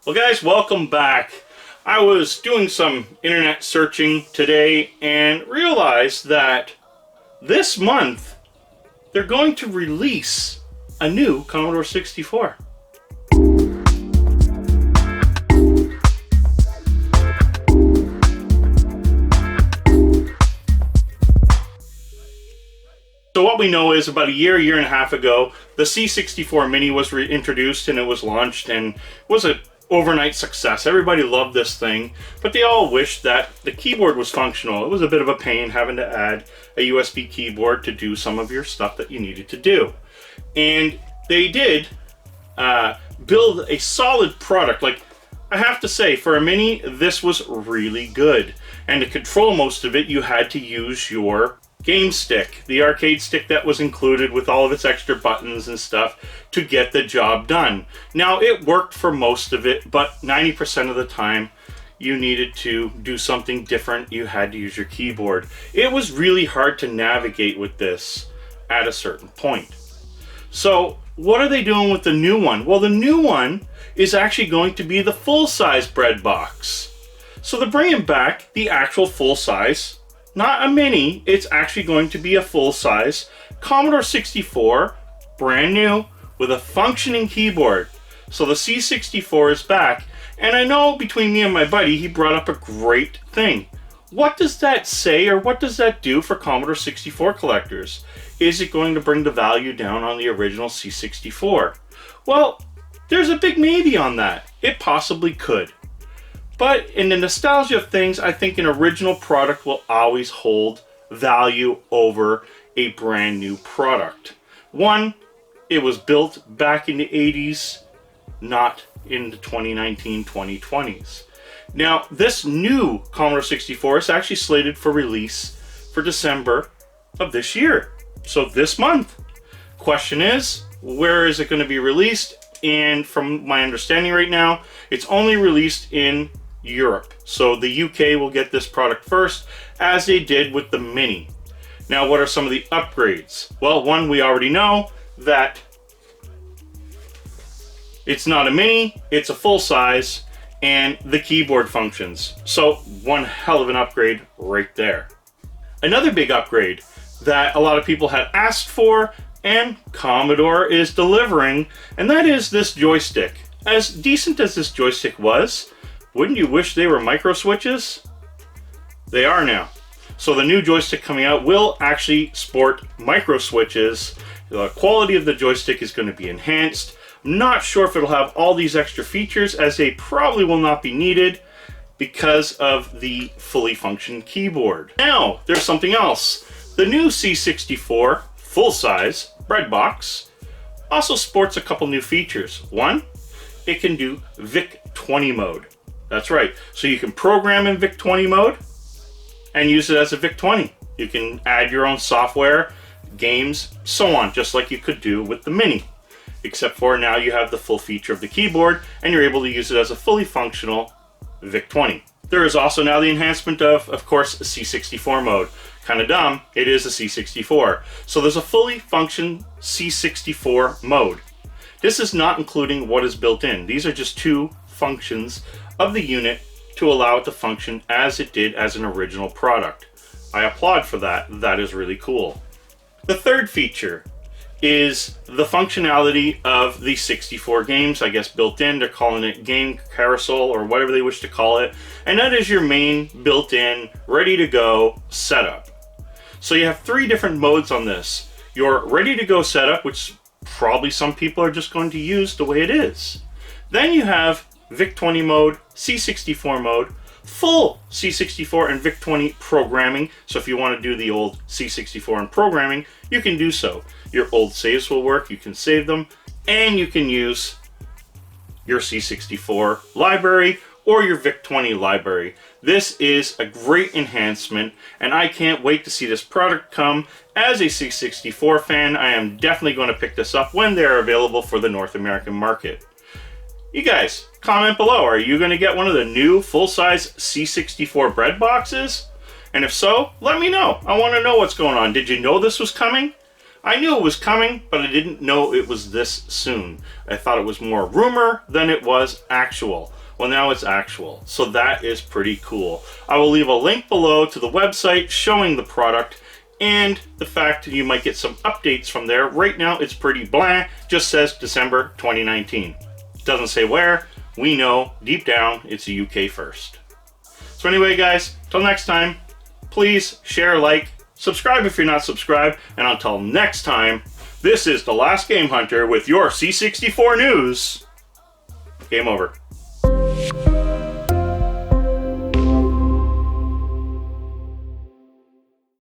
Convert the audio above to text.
Well guys, welcome back. I was doing some internet searching today and realized that this month they're going to release a new Commodore 64. So what we know is about a year and a half ago, the C64 Mini was introduced and it was launched and was an overnight success. Everybody loved this thing, but they all wished that the keyboard was functional. It was a bit of a pain having to add a USB keyboard to do some of your stuff that you needed to do. And they did build a solid product. Like, I have to say, for a Mini, this was really good. And to control most of it, you had to use your game stick, the arcade stick that was included with all of its extra buttons and stuff to get the job done. Now, it worked for most of it, but 90% of the time you needed to do something different. You had to use your keyboard. It was really hard to navigate with this at a certain point. So what are they doing with the new one? Well, the new one is actually going to be the full-size bread box. So they're bringing back the actual full-size, not a Mini, it's actually going to be a full-size Commodore 64, brand new, with a functioning keyboard. So the C64 is back, and I know between me and my buddy, he brought up a great thing. What does that say, or what does that do for Commodore 64 collectors? Is it going to bring the value down on the original C64? Well, there's a big maybe on that. It possibly could. But in the nostalgia of things, I think an original product will always hold value over a brand new product. One, it was built back in the 80s, not in the 2019, 2020s. Now, this new Commodore 64 is actually slated for release for December of this year. So this month. Question is, where is it going to be released? And from my understanding right now, it's only released in Europe. So the UK will get this product first, as they did with the Mini. Now, what are some of the upgrades? Well, one, we already know that it's not a Mini, it's a full size, and the keyboard functions. So one hell of an upgrade right there. Another big upgrade that a lot of people had asked for and Commodore is delivering, and that is this joystick. As decent as this joystick was, wouldn't you wish they were micro switches? They are now. So the new joystick coming out will actually sport micro switches. The quality of the joystick is going to be enhanced. I'm not sure if it'll have all these extra features, as they probably will not be needed because of the fully functioning keyboard. Now, there's something else. The new C64 full-size bread box also sports a couple new features. One, it can do VIC-20 mode. That's right. So you can program in VIC-20 mode and use it as a VIC-20. You can add your own software, games, so on, just like you could do with the Mini. Except for now you have the full feature of the keyboard and you're able to use it as a fully functional VIC-20. There is also now the enhancement of course, C64 mode. Kind of dumb, it is a C64. So there's a fully functioned C64 mode. This is not including what is built in. These are just two functions of the unit to allow it to function as it did as an original product. I applaud for that. That is really cool. The third feature is the functionality of the 64 games, I guess built in. They're calling it Game Carousel or whatever they wish to call it. And that is your main built-in, ready-to-go setup. So you have three different modes on this. Your ready-to-go setup, which probably some people are just going to use the way it is. Then you have VIC-20 mode, C64 mode, full C64 and VIC-20 programming. So if you want to do the old C64 and programming, you can do so. Your old saves will work, you can save them, and you can use your C64 library or your VIC-20 library. This is a great enhancement, and I can't wait to see this product come. As a C64 fan, I am definitely going to pick this up when they're available for the North American market. You guys, comment below. Are you going to get one of the new full-size C64 bread boxes? And if so, let me know. I want to know what's going on. Did you know this was coming? I knew it was coming, but I didn't know it was this soon. I thought it was more rumor than it was actual. Well, now it's actual. So that is pretty cool. I will leave a link below to the website showing the product and the fact that you might get some updates from there. Right now it's pretty bland, just says December 2019. Doesn't say where. We know deep down it's the UK first. So anyway guys, till next time, please share, like, subscribe if you're not subscribed, and until next time, this is The Last Game Hunter with your C64 news. Game over.